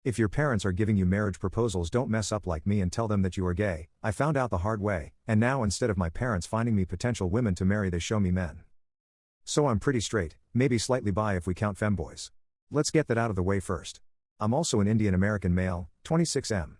If your parents are giving you marriage proposals, don't mess up like me and tell them that you are gay. I found out the hard way, and now instead of my parents finding me potential women to marry, they show me men. So I'm pretty straight, maybe slightly bi if we count femboys. Let's get that out of the way first. I'm also an Indian American male, 26M.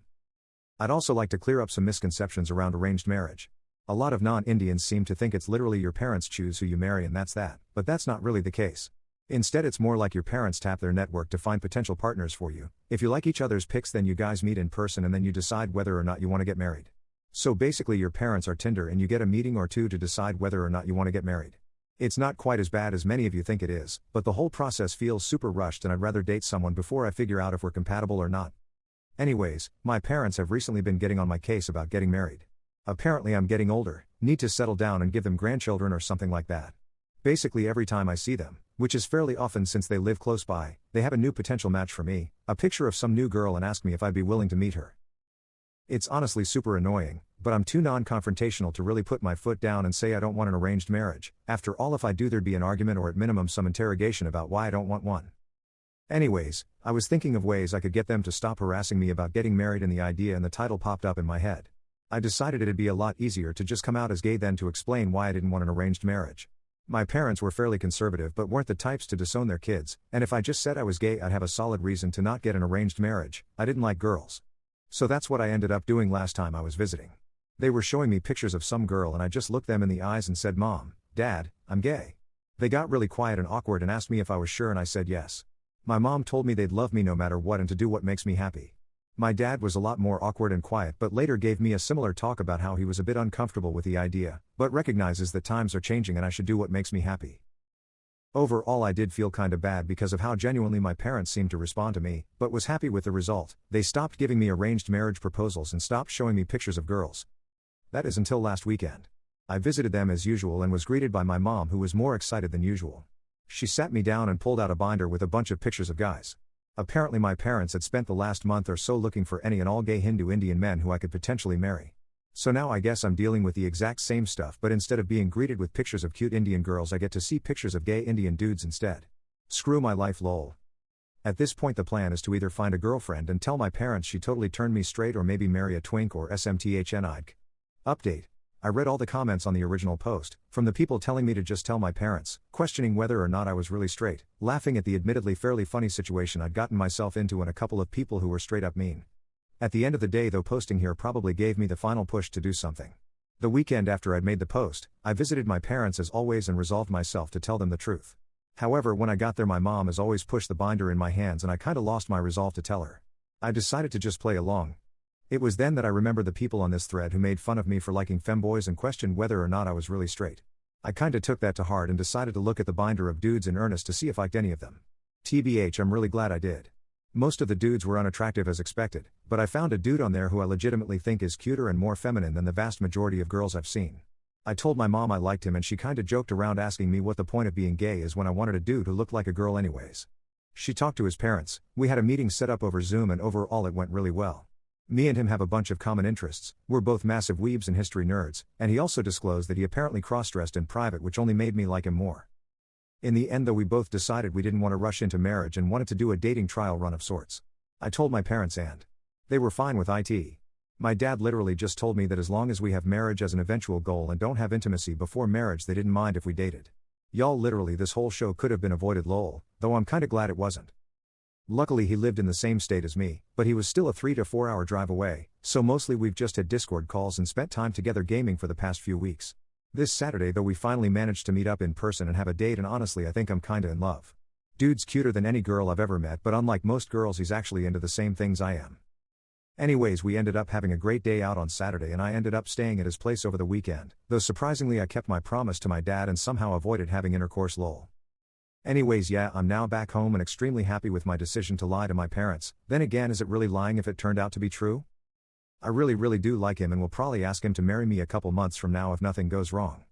I'd also like to clear up some misconceptions around arranged marriage. A lot of non-Indians seem to think it's literally your parents choose who you marry and that's that, but that's not really the case. Instead, it's more like your parents tap their network to find potential partners for you. If you like each other's pics, then you guys meet in person and then you decide whether or not you want to get married. So basically your parents are Tinder and you get a meeting or two to decide whether or not you want to get married. It's not quite as bad as many of you think it is, but the whole process feels super rushed and I'd rather date someone before I figure out if we're compatible or not. Anyways, my parents have recently been getting on my case about getting married. Apparently I'm getting older, need to settle down and give them grandchildren or something like that. Basically every time I see them, which is fairly often since they live close by, they have a new potential match for me, a picture of some new girl, and ask me if I'd be willing to meet her. It's honestly super annoying, but I'm too non-confrontational to really put my foot down and say I don't want an arranged marriage. After all, if I do, there'd be an argument or at minimum some interrogation about why I don't want one. Anyways, I was thinking of ways I could get them to stop harassing me about getting married, and the idea and the title popped up in my head. I decided it'd be a lot easier to just come out as gay than to explain why I didn't want an arranged marriage. My parents were fairly conservative but weren't the types to disown their kids, and if I just said I was gay, I'd have a solid reason to not get an arranged marriage. I didn't like girls. So that's what I ended up doing last time I was visiting. They were showing me pictures of some girl and I just looked them in the eyes and said, "Mom, Dad, I'm gay." They got really quiet and awkward and asked me if I was sure, and I said yes. My mom told me they'd love me no matter what and to do what makes me happy. My dad was a lot more awkward and quiet, but later gave me a similar talk about how he was a bit uncomfortable with the idea, but recognizes that times are changing and I should do what makes me happy. Overall, I did feel kinda bad because of how genuinely my parents seemed to respond to me, but was happy with the result. They stopped giving me arranged marriage proposals and stopped showing me pictures of girls. That is until last weekend. I visited them as usual and was greeted by my mom, who was more excited than usual. She sat me down and pulled out a binder with a bunch of pictures of guys. Apparently my parents had spent the last month or so looking for any and all gay Hindu Indian men who I could potentially marry. So now I guess I'm dealing with the exact same stuff, but instead of being greeted with pictures of cute Indian girls, I get to see pictures of gay Indian dudes instead. Screw my life, lol. At this point the plan is to either find a girlfriend and tell my parents she totally turned me straight, or maybe marry a twink or SMTHNID. Update. I read all the comments on the original post, from the people telling me to just tell my parents, questioning whether or not I was really straight, laughing at the admittedly fairly funny situation I'd gotten myself into, and a couple of people who were straight up mean. At the end of the day though, posting here probably gave me the final push to do something. The weekend after I'd made the post, I visited my parents as always and resolved myself to tell them the truth. However, when I got there, my mom as always pushed the binder in my hands and I kinda lost my resolve to tell her. I decided to just play along. It was then that I remembered the people on this thread who made fun of me for liking femboys and questioned whether or not I was really straight. I kinda took that to heart and decided to look at the binder of dudes in earnest to see if I liked any of them. TBH, I'm really glad I did. Most of the dudes were unattractive as expected, but I found a dude on there who I legitimately think is cuter and more feminine than the vast majority of girls I've seen. I told my mom I liked him and she kinda joked around asking me what the point of being gay is when I wanted a dude who looked like a girl anyways. She talked to his parents, we had a meeting set up over Zoom, and overall it went really well. Me and him have a bunch of common interests, we're both massive weebs and history nerds, and he also disclosed that he apparently cross-dressed in private, which only made me like him more. In the end though, we both decided we didn't want to rush into marriage and wanted to do a dating trial run of sorts. I told my parents and they were fine with it. My dad literally just told me that as long as we have marriage as an eventual goal and don't have intimacy before marriage, they didn't mind if we dated. Y'all, literally this whole show could have been avoided, lol, though I'm kinda glad it wasn't. Luckily he lived in the same state as me, but he was still a 3 to 4 hour drive away, so mostly we've just had Discord calls and spent time together gaming for the past few weeks. This Saturday though we finally managed to meet up in person and have a date, and honestly I think I'm kinda in love. Dude's cuter than any girl I've ever met, but unlike most girls he's actually into the same things I am. Anyways, we ended up having a great day out on Saturday and I ended up staying at his place over the weekend, though surprisingly I kept my promise to my dad and somehow avoided having intercourse, lol. Anyways, yeah, I'm now back home and extremely happy with my decision to lie to my parents. Then again, is it really lying if it turned out to be true? I really do like him and will probably ask him to marry me a couple months from now if nothing goes wrong.